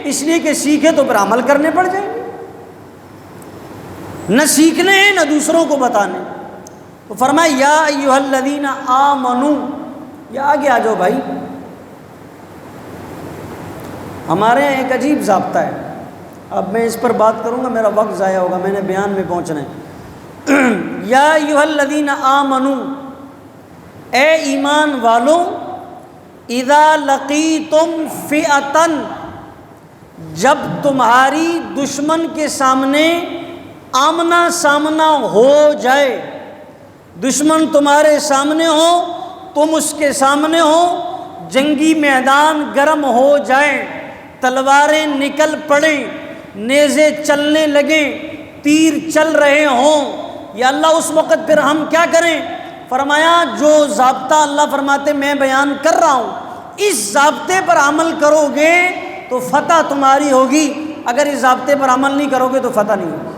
اس لیے کہ سیکھے تو پھر عمل کرنے پڑ جائیں گے، نہ سیکھنے ہیں نہ دوسروں کو بتانے۔ تو فرمایا یا ایھا الذین آمنو، یہ آگے آ جاؤ بھائی۔ ہمارے یہاں ایک عجیب ضابطہ ہے، اب میں اس پر بات کروں گا میرا وقت ضائع ہوگا، میں نے بیان میں پہنچنا ہے۔ یا ایھا الذین آمنو، اے ایمان والو، اذا لقیتم فئۃ، جب تمہاری دشمن کے سامنے آمنا سامنا ہو جائے، دشمن تمہارے سامنے ہو، تم اس کے سامنے ہو، جنگی میدان گرم ہو جائیں، تلواریں نکل پڑیں، نیزے چلنے لگیں، تیر چل رہے ہوں، یا اللہ اس وقت پھر ہم کیا کریں؟ فرمایا جو ضابطہ اللہ فرماتے میں بیان کر رہا ہوں، اس ضابطے پر عمل کرو گے تو فتح تمہاری ہوگی، اگر اس ضابطے پر عمل نہیں کرو گے تو فتح نہیں ہوگی۔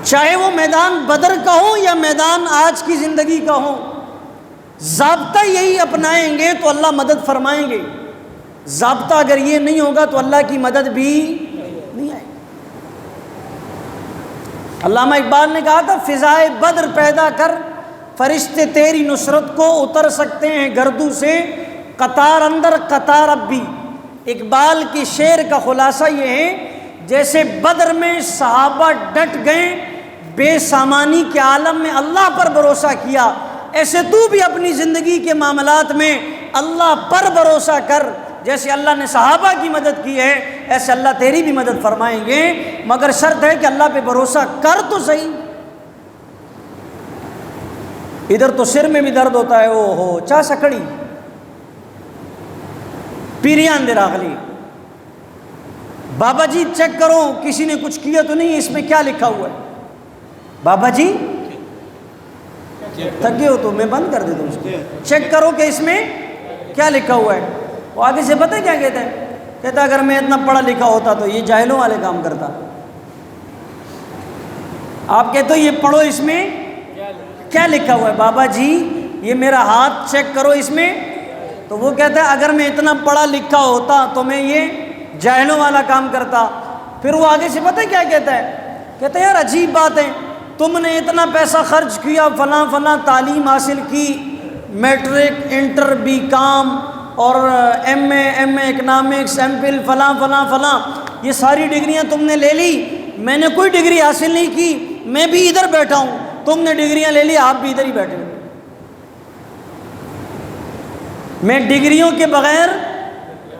چاہے وہ میدان بدر کا ہو یا میدان آج کی زندگی کا ہو، ضابطہ یہی اپنائیں گے تو اللہ مدد فرمائیں گے، ضابطہ اگر یہ نہیں ہوگا تو اللہ کی مدد بھی نہیں آئے گی۔ علامہ اقبال نے کہا تھا فضائے بدر پیدا کر، فرشتے تیری نصرت کو اتر سکتے ہیں گردوں سے، قطار اندر قطار اب بھی۔ اقبال کی شعر کا خلاصہ یہ ہے جیسے بدر میں صحابہ ڈٹ گئے، بے سامانی کے عالم میں اللہ پر بھروسہ کیا، ایسے تو بھی اپنی زندگی کے معاملات میں اللہ پر بھروسہ کر، جیسے اللہ نے صحابہ کی مدد کی ہے ایسے اللہ تیری بھی مدد فرمائیں گے، مگر شرط ہے کہ اللہ پہ بھروسہ کر تو صحیح۔ ادھر تو سر میں بھی درد ہوتا ہے، او ہو چا سکڑی پیریان دے راغلی، بابا جی چیک کرو کسی نے کچھ کیا تو نہیں، اس میں کیا لکھا ہوا ہے؟ بابا جی تھکے ہو تو میں بند کر دیتا ہوں اس کو، چیک کرو کہ اس میں کیا لکھا ہوا ہے۔ وہ آگے سے پتہ کیا کہتا ہے؟ کہتا ہے اگر میں اتنا پڑھا لکھا ہوتا تو یہ جاہلوں والے کام کرتا۔ آپ کہتے ہو یہ پڑھو اس میں کیا لکھا ہوا ہے؟ بابا جی یہ میرا ہاتھ چیک کرو اس میں، تو وہ کہتا ہے اگر میں اتنا پڑھا لکھا ہوتا تو میں یہ جاہلوں والا کام کرتا۔ پھر وہ آگے سے پتہ کیا کہتا ہے؟ کہتا ہے یار عجیب بات ہے، تم نے اتنا پیسہ خرچ کیا، فلاں فلاں تعلیم حاصل کی، میٹرک، انٹر، بی کام اور ایم اے اکنامکس، ایم فل، فلاں فلاں فلاں، یہ ساری ڈگریاں تم نے لے لی، میں نے کوئی ڈگری حاصل نہیں کی، میں بھی ادھر بیٹھا ہوں، تم نے ڈگریاں لے لی، آپ بھی ادھر ہی بیٹھے ہو۔ میں ڈگریوں کے بغیر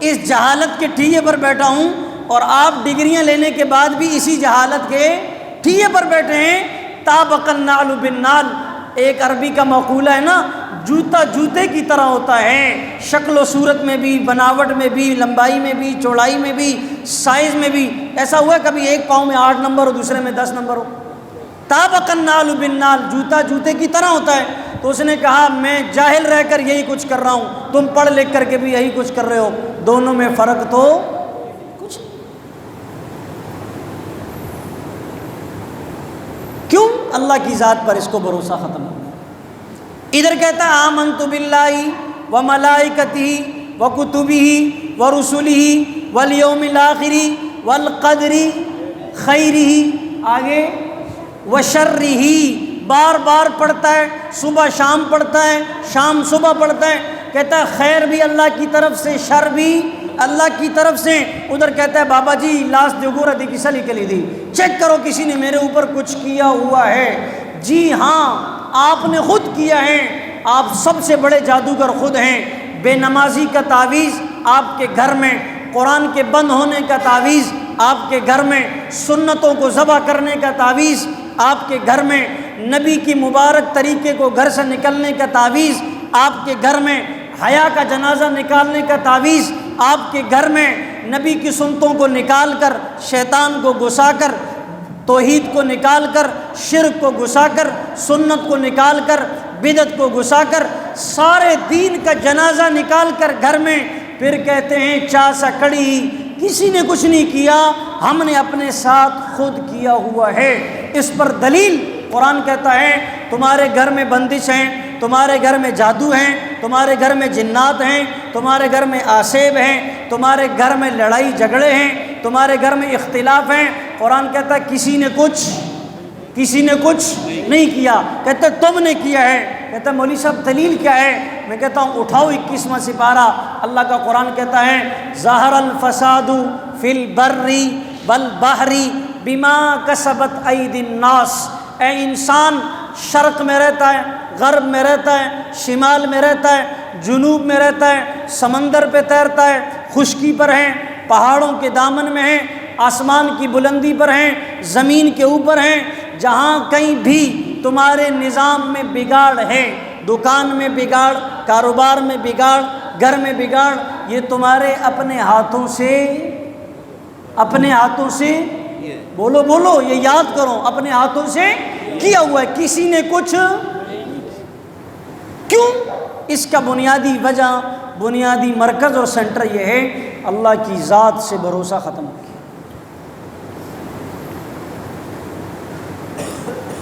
اس جہالت کے ٹھیے پر بیٹھا ہوں، اور آپ ڈگریاں لینے کے بعد بھی اسی جہالت کے ٹھیے پر بیٹھے ہیں۔ طابق النعل بالنعل، ایک عربی کا مقولہ ہے نا، جوتا جوتے کی طرح ہوتا ہے، شکل و صورت میں بھی، بناوٹ میں بھی، لمبائی میں بھی، چوڑائی میں بھی، سائز میں بھی۔ ایسا ہوا کبھی ایک پاؤں میں 8 نمبر ہو دوسرے میں 10 نمبر ہو؟ طابق النعل بالنعل، جوتا جوتے کی طرح ہوتا ہے۔ تو اس نے کہا میں جاہل رہ کر یہی کچھ کر رہا ہوں، تم پڑھ لکھ کر کے بھی یہی کچھ کر رہے ہو، دونوں میں فرق تو کچھ نہیں۔ کیوں؟ اللہ کی ذات پر اس کو بھروسہ ختم ہو گیا۔ ادھر کہتا ہے آمنت باللہ و ملائکتہ و کتبہ و رسلہ والیوم الآخر والقدر خیرہ، آگے وشرہ، بار بار پڑھتا ہے، صبح شام پڑھتا ہے، شام صبح پڑھتا ہے، کہتا ہے خیر بھی اللہ کی طرف سے، شر بھی اللہ کی طرف سے۔ ادھر کہتا ہے بابا جی لاس دیوگورا دی کسا نکلی دی، چیک کرو کسی نے میرے اوپر کچھ کیا ہوا ہے۔ جی ہاں آپ نے خود کیا ہے، آپ سب سے بڑے جادوگر خود ہیں۔ بے نمازی کا تعویذ آپ کے گھر میں، قرآن کے بند ہونے کا تعویذ آپ کے گھر میں، سنتوں کو ذبح کرنے کا تعویذ آپ کے گھر میں، نبی کی مبارک طریقے کو گھر سے نکلنے کا تعویذ آپ کے گھر میں، حیا کا جنازہ نکالنے کا تعویذ آپ کے گھر میں، نبی کی سنتوں کو نکال کر شیطان کو گھسا کر، توحید کو نکال کر شرک کو گھسا کر، سنت کو نکال کر بدعت کو گھسا کر، سارے دین کا جنازہ نکال کر گھر میں، پھر کہتے ہیں چاسا کڑی، کسی نے کچھ نہیں کیا، ہم نے اپنے ساتھ خود کیا ہوا ہے۔ اس پر دلیل قرآن کہتا ہے تمہارے گھر میں بندش ہیں، تمہارے گھر میں جادو ہیں، تمہارے گھر میں جنات ہیں، تمہارے گھر میں آسیب ہیں، تمہارے گھر میں لڑائی جھگڑے ہیں، تمہارے گھر میں اختلاف ہیں، قرآن کہتا ہے کسی نے کچھ نہیں کیا، کہتے تم نے کیا ہے۔ کہتا ہے مولوی صاحب دلیل کیا ہے؟ میں کہتا ہوں اٹھاؤ 21واں سپارہ، اللہ کا قرآن کہتا ہے ظہر الفساد فی البر والبحر بما کسبت ایدی الناس۔ اے انسان شرق میں رہتا ہے، غرب میں رہتا ہے، شمال میں رہتا ہے، جنوب میں رہتا ہے، سمندر پہ تیرتا ہے، خشکی پر ہیں، پہاڑوں کے دامن میں ہیں، آسمان کی بلندی پر ہیں، زمین کے اوپر ہیں، جہاں کہیں بھی تمہارے نظام میں بگاڑ ہے، دکان میں بگاڑ، کاروبار میں بگاڑ، گھر میں بگاڑ، یہ تمہارے اپنے ہاتھوں سے بولو یہ یاد کرو، اپنے ہاتھوں سے کیا ہوا ہے، کسی نے کچھ کیوں؟ اس کا بنیادی وجہ، بنیادی مرکز اور سینٹر یہ ہے اللہ کی ذات سے بھروسہ ختم ہو گیا۔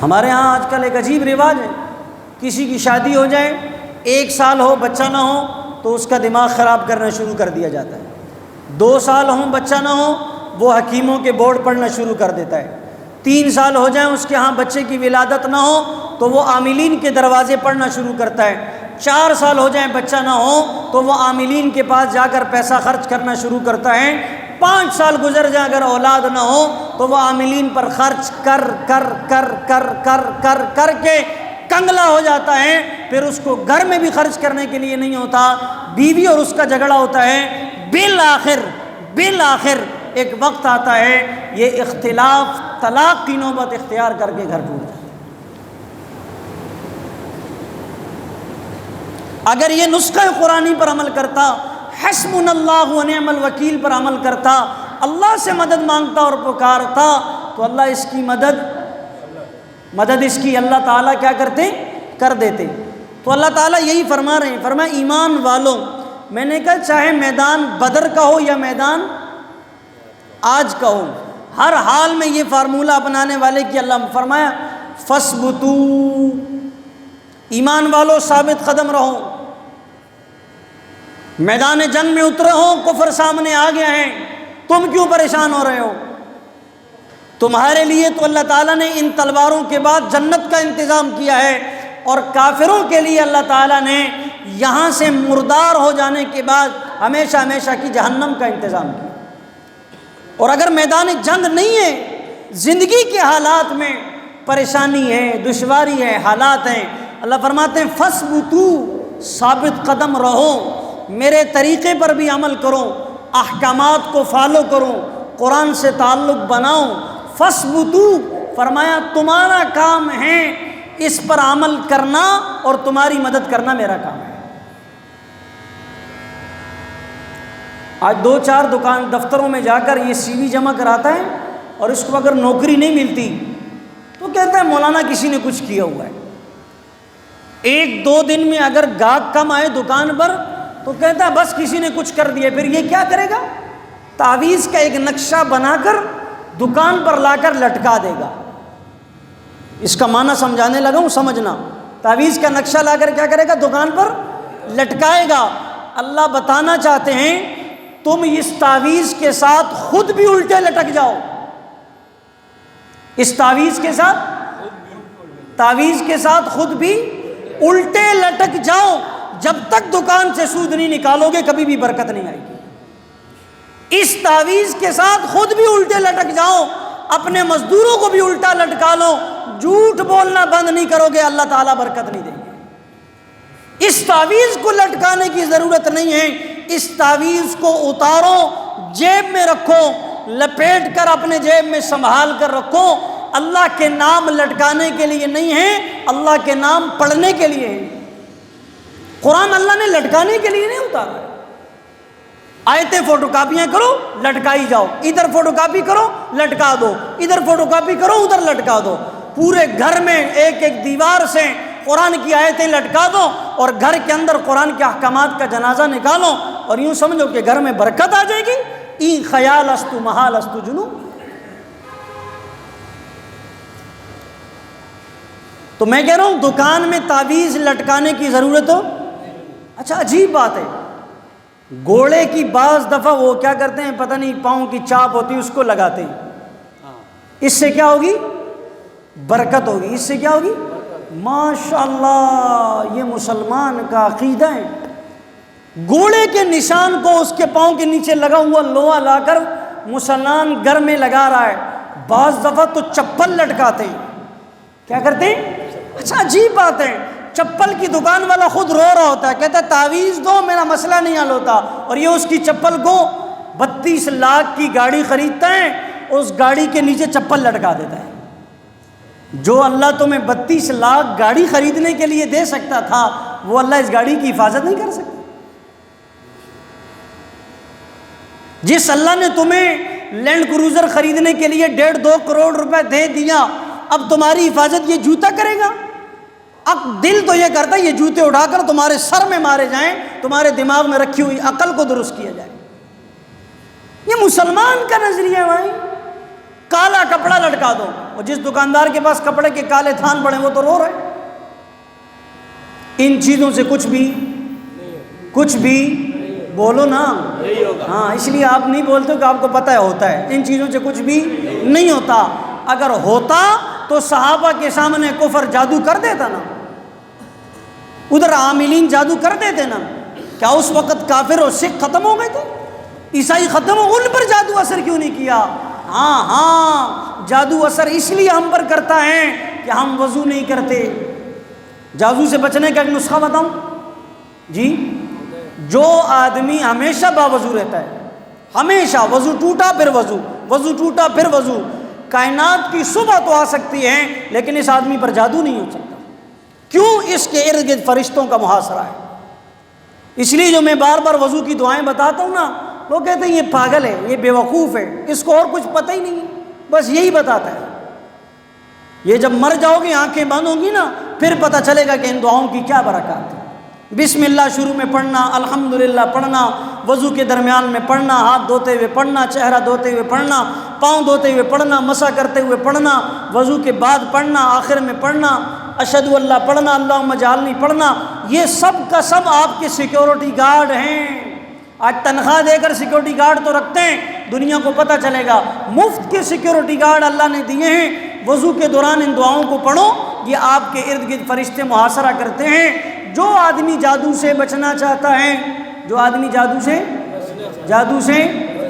ہمارے ہاں آج کل ایک عجیب رواج ہے، کسی کی شادی ہو جائے، 1 سال ہو بچہ نہ ہو تو اس کا دماغ خراب کرنا شروع کر دیا جاتا ہے، 2 سال ہوں بچہ نہ ہو وہ حکیموں کے بورڈ پڑھنا شروع کر دیتا ہے، 3 سال ہو جائیں اس کے ہاں بچے کی ولادت نہ ہو تو وہ عاملین کے دروازے پڑھنا شروع کرتا ہے، 4 سال ہو جائیں بچہ نہ ہو تو وہ عاملین کے پاس جا کر پیسہ خرچ کرنا شروع کرتا ہے، 5 سال گزر جائیں اگر اولاد نہ ہو تو وہ عاملین پر خرچ کر کے کنگلا ہو جاتا ہے، پھر اس کو گھر میں بھی خرچ کرنے کے لیے نہیں ہوتا، بیوی اور اس کا جھگڑا ہوتا ہے، بالآخر ایک وقت آتا ہے یہ اختلاف طلاق کی نوبت اختیار کر کے گھر ٹوٹ جاتا ہے۔ اگر یہ نسخہ قرآنی پر عمل کرتا، حسبنا اللہ و نعم الوکیل پر عمل کرتا، اللہ سے مدد مانگتا اور پکارتا تو اللہ اس کی مدد اس کی اللہ تعالیٰ کیا کر دیتے۔ تو اللہ تعالیٰ یہی فرما رہے ہیں، فرمایا ایمان والوں، میں نے کہا چاہے میدان بدر کا ہو یا میدان آج کا ہو، ہر حال میں یہ فارمولہ اپنانے والے کی اللہ فرمایا فَاثْبُتُوا، ایمان والو ثابت قدم رہو، میدان جنگ میں اترے ہو، کفر سامنے آ گیا ہے، تم کیوں پریشان ہو رہے ہو؟ تمہارے لیے تو اللہ تعالیٰ نے ان تلواروں کے بعد جنت کا انتظام کیا ہے، اور کافروں کے لیے اللہ تعالیٰ نے یہاں سے مردار ہو جانے کے بعد ہمیشہ ہمیشہ کی جہنم کا انتظام کیا۔ اور اگر میدان جنگ نہیں ہے، زندگی کے حالات میں پریشانی ہے، دشواری ہے، حالات ہیں، اللہ فرماتے ہیں فَاثْبُتُوا، ثابت قدم رہو، میرے طریقے پر بھی عمل کرو، احکامات کو فالو کرو، قرآن سے تعلق بناؤ۔ فَاثْبُتُوا، فرمایا تمہارا کام ہے اس پر عمل کرنا اور تمہاری مدد کرنا میرا کام ہے۔ آج 2-4 دفتروں میں جا کر یہ CV جمع کراتا ہے اور اس کو اگر نوکری نہیں ملتی تو کہتا ہے مولانا کسی نے کچھ کیا ہوا ہے۔ 1-2 دن میں اگر گاہک کم آئے دکان پر تو کہتا ہے بس کسی نے کچھ کر دیا۔ پھر یہ کیا کرے گا؟ تعویذ کا ایک نقشہ بنا کر دکان پر لا کر لٹکا دے گا۔ اس کا معنی سمجھانے لگا ہوں، سمجھنا۔ تعویذ کا نقشہ لا کر کیا کرے گا؟ دکان پر لٹکائے گا۔ اللہ بتانا چاہتے ہیں تم اس تعویذ کے ساتھ خود بھی الٹے لٹک جاؤ، اس تعویذ کے ساتھ خود بھی الٹے لٹک جاؤ، جب تک دکان سے سود نہیں نکالو گے کبھی بھی برکت نہیں آئے گی۔ اس تعویذ کے ساتھ خود بھی الٹے لٹک جاؤ، اپنے مزدوروں کو بھی الٹا لٹکا لو، جھوٹ بولنا بند نہیں کرو گے اللہ تعالیٰ برکت نہیں دے گے۔ اس تعویذ کو لٹکانے کی ضرورت نہیں ہے، اس تعویذ کو اتارو، جیب میں رکھو، لپیٹ کر اپنے جیب میں سنبھال کر رکھو۔ اللہ کے نام لٹکانے کے لیے نہیں ہے، اللہ کے نام پڑھنے کے لیے ہے۔ قرآن اللہ نے لٹکانے کے لیے نہیں اتارا۔ آیتیں فوٹو کاپیاں کرو لٹکائی جاؤ، ادھر فوٹو کاپی کرو لٹکا دو، ادھر فوٹو کاپی کرو ادھر لٹکا دو، پورے گھر میں ایک ایک دیوار سے قرآن کی آیتیں لٹکا دو اور گھر کے اندر قرآن کے احکامات کا جنازہ نکالو اور یوں سمجھو کہ گھر میں برکت آ جائے گی۔ ای خیال استو محال استو جنون۔ تو میں کہہ رہا ہوں دکان میں تعویذ لٹکانے کی ضرورت ہو؟ اچھا عجیب بات ہے، گھوڑے کی بعض دفعہ وہ کیا کرتے ہیں پتہ نہیں، پاؤں کی چاپ ہوتی ہے اس کو لگاتے ہیں، اس سے کیا ہوگی؟ برکت ہوگی۔ اس سے کیا ہوگی؟ ماشاءاللہ، یہ مسلمان کا عقیدہ ہے۔ گھوڑے کے نشان کو اس کے پاؤں کے نیچے لگا ہوا لوہا لا کر مسلمان گھر میں لگا رہا ہے۔ بعض دفعہ تو چپل لٹکاتے ہیں۔ کیا کرتے ہیں؟ اچھا عجیب بات ہے، چپل کی دکان والا خود رو رہا ہوتا ہے، کہتا ہے تعویذ دو میرا مسئلہ نہیں حل ہوتا، اور یہ اس کی چپل کو 32 لاکھ کی گاڑی خریدتا ہے، اس گاڑی کے نیچے چپل لٹکا دیتا ہے۔ جو اللہ تمہیں 32 لاکھ گاڑی خریدنے کے لیے دے سکتا تھا، وہ اللہ اس گاڑی کی حفاظت نہیں کر سکتا؟ جس اللہ نے تمہیں لینڈ کروزر خریدنے کے لیے 1.5-2 کروڑ روپے دے دیا، اب تمہاری حفاظت یہ جوتا کرے گا؟ اب دل تو یہ کرتا ہے یہ جوتے اٹھا کر تمہارے سر میں مارے جائیں، تمہارے دماغ میں رکھی ہوئی عقل کو درست کیا جائے۔ یہ مسلمان کا نظریہ ہے بھائی۔ کالا کپڑا لٹکا دو، اور جس دکاندار کے پاس کپڑے کے کالے تھان پڑے وہ تو رو رہے۔ ان چیزوں سے کچھ بھی بولو نا، ہاں اس لیے آپ نہیں بولتے کہ آپ کو پتہ ہے ہوتا ہے، ان چیزوں سے کچھ بھی نہیں ہوتا۔ اگر ہوتا تو صحابہ کے سامنے کفر جادو کر دیتا نا، ادھر عاملین جادو کر دیتے نا، کیا اس وقت کافر اور سکھ ختم ہو گئے تھے؟ عیسائی ختم ہو، ان پر جادو اثر کیوں نہیں کیا؟ ہاں جادو اثر اس لیے ہم پر کرتا ہے کہ ہم وضو نہیں کرتے۔ جادو سے بچنے کا ایک نسخہ بتاؤں جی، جو آدمی ہمیشہ باوضو رہتا ہے، ہمیشہ وضو ٹوٹا پھر وضو، وضو ٹوٹا پھر وضو، کائنات کی صبح تو آ سکتی ہے لیکن اس آدمی پر جادو نہیں ہو سکتا۔ کیوں؟ اس کے ارد گرد فرشتوں کا محاصرہ ہے۔ اس لیے جو میں بار بار وضو کی دعائیں بتاتا ہوں نا، لوگ کہتے ہیں یہ پاگل ہے، یہ بے وقوف ہے، اس کو اور کچھ پتہ ہی نہیں ہے، بس یہی بتاتا ہے۔ یہ جب مر جاؤ گی، آنکھیں بند ہوں گی نا، پھر پتہ چلے گا کہ ان دعاؤں کی کیا برکات ہے۔ بسم اللہ شروع میں پڑھنا، الحمدللہ پڑھنا، وضو کے درمیان میں پڑھنا، ہاتھ دھوتے ہوئے پڑھنا، چہرہ دھوتے ہوئے پڑھنا، پاؤں دھوتے ہوئے پڑھنا، مسح کرتے ہوئے پڑھنا، وضو کے بعد پڑھنا، آخر میں پڑھنا، اشہد اللہ پڑھنا، اللہم اجعلنی پڑھنا، یہ سب کا سب آپ کے سیکیورٹی گارڈ ہیں۔ آج تنخواہ دے کر سیکیورٹی گارڈ تو رکھتے ہیں، دنیا کو پتہ چلے گا مفت کے سیکیورٹی گارڈ اللہ نے دیے ہیں۔ وضو کے دوران ان دعاؤں کو پڑھو، یہ آپ کے ارد گرد فرشتے محاصرہ کرتے ہیں۔ جو آدمی جادو سے بچنا چاہتا ہے، جو آدمی جادو سے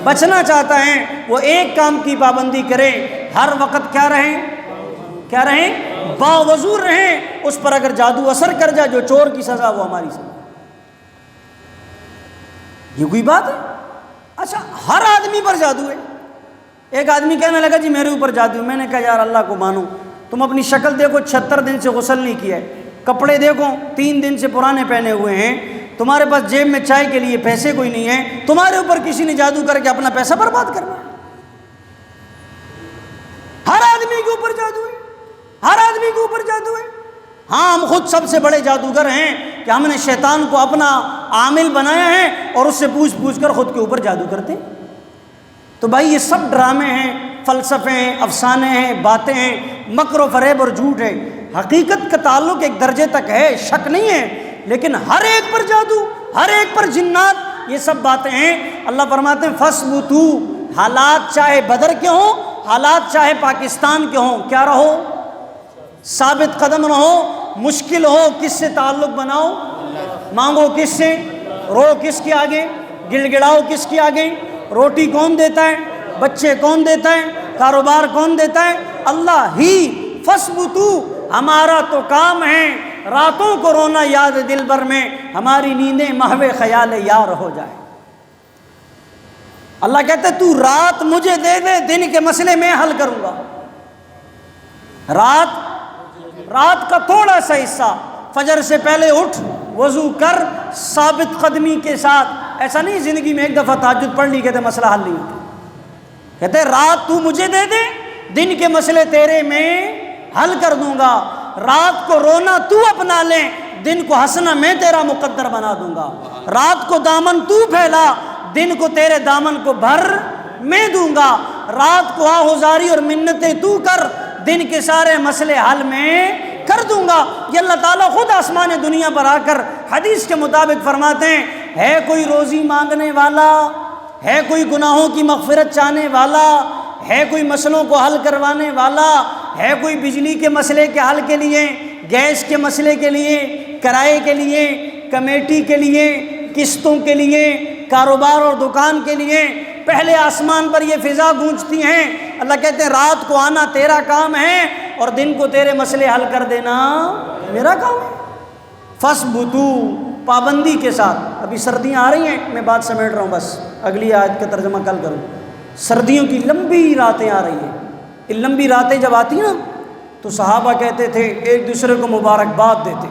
بچنا چاہتا ہے، وہ ایک کام کی پابندی کرے، ہر وقت کیا رہیں؟ باوضو رہیں۔ اس پر اگر جادو اثر کر جائے، جو چور کی سزا وہ ہماری سزا۔ یہ کوئی بات ہے؟ اچھا ہر آدمی پر جادو ہے۔ ایک آدمی کہنے لگا جی میرے اوپر جادو ہے۔ میں نے کہا یار اللہ کو مانو، تم اپنی شکل دیکھو، 76 دن سے غسل نہیں کیا ہے، کپڑے دیکھو 3 دن سے پرانے پہنے ہوئے ہیں، تمہارے پاس جیب میں چائے کے لیے پیسے کوئی نہیں ہیں، تمہارے اوپر کسی نے جادو کر کے اپنا پیسہ برباد کرنا ہے۔ ہر آدمی کے اوپر جادو ہے، ہر آدمی کے اوپر جادو ہے۔ ہاں ہم خود سب سے بڑے جادوگر ہیں کہ ہم نے شیطان کو اپنا عامل بنایا ہے اور اس سے پوچھ کر خود کے اوپر جادو کرتے ہیں۔ تو بھائی یہ سب ڈرامے ہیں، فلسفے ہیں، افسانے ہیں، باتیں ہیں، مکر و فریب اور جھوٹ ہے۔ حقیقت کا تعلق ایک درجے تک ہے، شک نہیں ہے، لیکن ہر ایک پر جادو، ہر ایک پر جنات، یہ سب باتیں ہیں۔ اللہ فرماتے ہیں فَاثْبُتُوا، حالات چاہے بدر کے ہوں، حالات چاہے پاکستان کے ہوں، کیا رہو؟ ثابت قدم رہو۔ مشکل ہو کس سے تعلق بناؤ؟ مانگو کس سے؟ رو کس کے آگے؟ گڑ گڑاؤ کس کے آگے؟ روٹی کون دیتا ہے؟ بچے کون دیتا ہے؟ کاروبار کون دیتا ہے؟ اللہ ہی۔ فَاثْبُتُوا، ہمارا تو کام ہے راتوں کو رونا یاد دل بھر میں، ہماری نیندیں محو خیال یار ہو جائے۔ اللہ کہتے ہیں تو رات مجھے دے دے، دن کے مسئلے میں حل کروں گا۔ رات کا تھوڑا سا حصہ، فجر سے پہلے اٹھ، وضو کر، ثابت قدمی کے ساتھ۔ ایسا نہیں زندگی میں ایک دفعہ تہجد پڑھ لی کہتے مسئلہ حل نہیں ہوتا۔ کہتے رات تو مجھے دے دے، دن کے مسئلے تیرے میں حل کر دوں گا۔ رات کو رونا تو اپنا لے، دن کو ہنسنا میں تیرا مقدر بنا دوں گا۔ رات کو دامن تو پھیلا، دن کو تیرے دامن کو بھر میں دوں گا۔ رات کو آہوزاری اور منتیں تو کر، دن کے سارے مسئلے حل میں کر دوں گا۔ یہ اللہ تعالیٰ خود آسمان دنیا پر آ کر حدیث کے مطابق فرماتے ہیں ہے کوئی روزی مانگنے والا، ہے کوئی گناہوں کی مغفرت چاہنے والا، ہے کوئی مسئلوں کو حل کروانے والا، ہے کوئی بجلی کے مسئلے کے حل کے لیے، گیس کے مسئلے کے لیے، کرائے کے لیے، کمیٹی کے لیے، قسطوں کے لیے، کاروبار اور دکان کے لیے، پہلے آسمان پر یہ فضا گونجتی ہیں، اللہ کہتے ہیں رات کو آنا تیرا کام ہے اور دن کو تیرے مسئلے حل کر دینا میرا کام ہے۔ فَاثْبُتُوا، پابندی کے ساتھ۔ ابھی سردیاں آ رہی ہیں، میں بات سمیٹ رہا ہوں، بس اگلی آیت کا ترجمہ کل کروں۔ سردیوں کی لمبی راتیں آ رہی ہیں، یہ لمبی راتیں جب آتی ہیں نا تو صحابہ کہتے تھے ایک دوسرے کو مبارکباد دیتے،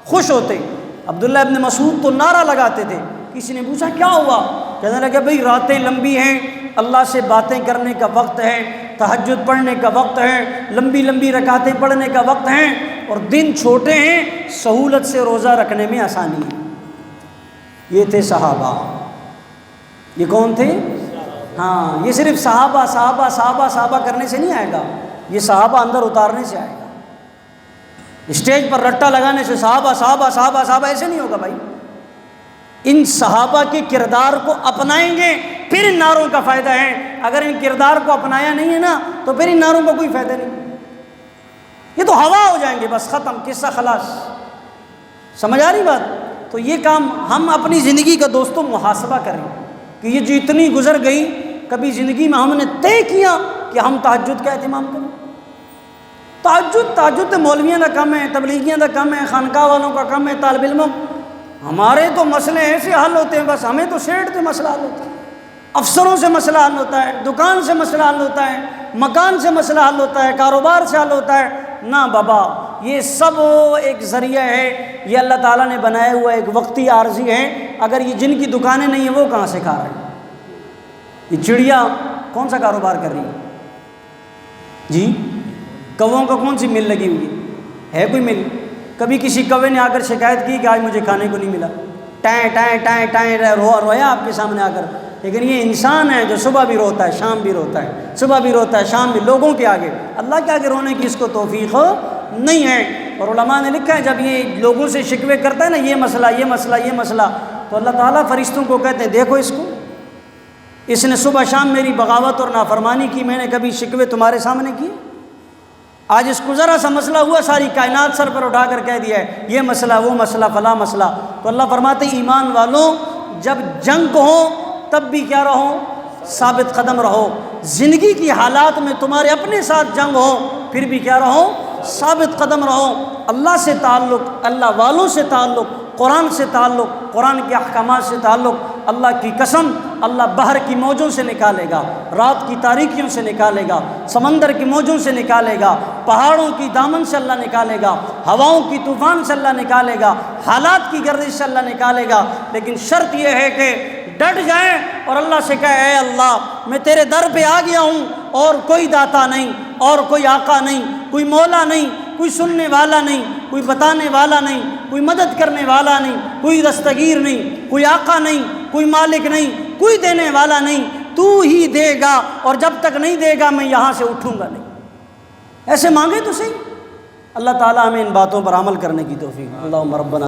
خوش ہوتے۔ عبداللہ ابن مسعود تو نعرہ لگاتے تھے۔ کسی نے پوچھا کیا ہوا؟ کہنے لگے بھئی راتیں لمبی ہیں، اللہ سے باتیں کرنے کا وقت ہے، تہجد پڑھنے کا وقت ہے، لمبی لمبی رکعتیں پڑھنے کا وقت ہے، اور دن چھوٹے ہیں، سہولت سے روزہ رکھنے میں آسانی ہے۔ یہ تھے صحابہ۔ یہ کون تھے؟ ہاں، یہ صرف صحابہ صحابہ صحابہ صحابہ کرنے سے نہیں آئے گا، یہ صحابہ اندر اتارنے سے آئے گا۔ اسٹیج پر رٹا لگانے سے صحابہ صحابہ صحابہ صحابہ ایسے نہیں ہوگا بھائی۔ ان صحابہ کے کردار کو اپنائیں گے پھر ان نعروں کا فائدہ ہے، اگر ان کردار کو اپنایا نہیں ہے نا تو پھر ان نعروں کا کوئی فائدہ نہیں، یہ تو ہوا ہو جائیں گے، بس ختم، قصہ خلاص۔ سمجھ آ رہی بات؟ تو یہ کام ہم اپنی زندگی کا دوستوں محاسبہ کریں کہ یہ جو اتنی گزر گئی، کبھی زندگی میں ہم نے طے کیا کہ ہم تہجد کا اہتمام کریں؟ تہجد تو مولویوں کا کم ہے، تبلیغیوں کا کم ہے، خانقاہ والوں کا کم ہے، طالب علموں۔ ہمارے تو مسئلے ایسے حل ہوتے ہیں، بس ہمیں تو شیڈ سے مسئلہ حل ہوتا ہے، افسروں سے مسئلہ حل ہوتا ہے، دکان سے مسئلہ حل ہوتا ہے، مکان سے مسئلہ حل ہوتا ہے، کاروبار سے حل ہوتا ہے۔ نہ بابا، یہ سب ایک ذریعہ ہے، یہ اللہ تعالیٰ نے بنایا ہوا ایک وقتی عارضی ہے۔ اگر یہ جن کی دکانیں نہیں ہیں وہ کہاں سے کھا رہے ہیں؟ یہ چڑیا کون سا کاروبار کر رہی ہے جی؟ کووں کا کون سی مل لگی ہوئی ہے کوئی مل؟ کبھی کسی کوے نے آ کر شکایت کی کہ آج مجھے کھانے کو نہیں ملا، ٹائیں ٹائیں ٹائیں ٹائیں رویا آپ کے سامنے آ کر؟ لیکن یہ انسان ہے جو صبح بھی روتا ہے، شام بھی روتا ہے، صبح بھی روتا ہے، شام بھی، لوگوں کے آگے، اللہ کے آگے رونے کی اس کو توفیق نہیں ہے۔ اور علماء نے لکھا ہے جب یہ لوگوں سے شکوے کرتا ہے نا، یہ مسئلہ یہ مسئلہ یہ مسئلہ، تو اللہ تعالیٰ فرشتوں کو کہتے ہیں دیکھو اس کو، اس نے صبح شام میری بغاوت اور نافرمانی کی، میں نے کبھی شکوے تمہارے سامنے کیے؟ آج اس کو ذرا سا مسئلہ ہوا، ساری کائنات سر پر اٹھا کر کہہ دیا ہے یہ مسئلہ وہ مسئلہ فلاں مسئلہ۔ تو اللہ فرماتے ہیں ایمان والوں، جب جنگ ہو تب بھی کیا رہو؟ ثابت قدم رہو۔ زندگی کی حالات میں تمہارے اپنے ساتھ جنگ ہو پھر بھی کیا رہو؟ ثابت قدم رہو۔ اللہ سے تعلق، اللہ والوں سے تعلق، قرآن سے تعلق، قرآن کے احکامات سے تعلق، اللہ کی قسم اللہ بحر کی موجوں سے نکالے گا، رات کی تاریکیوں سے نکالے گا، سمندر کی موجوں سے نکالے گا، پہاڑوں کی دامن سے اللہ نکالے گا، ہواؤں کی طوفان سے اللہ نکالے گا، حالات کی گردش سے اللہ نکالے گا۔ لیکن شرط یہ ہے کہ ڈٹ جائیں اور اللہ سے کہے اے اللہ میں تیرے در پہ آ گیا ہوں، اور کوئی داتا نہیں، اور کوئی آقا نہیں، کوئی مولا نہیں، کوئی سننے والا نہیں، کوئی بتانے والا نہیں، کوئی مدد کرنے والا نہیں، کوئی دستگیر نہیں، کوئی آقا نہیں، کوئی مالک نہیں، کوئی دینے والا نہیں، تو ہی دے گا، اور جب تک نہیں دے گا میں یہاں سے اٹھوں گا نہیں۔ ایسے مانگے تو صحیح۔ اللہ تعالیٰ ہمیں ان باتوں پر عمل کرنے کی توفیق۔ اللہم ربنا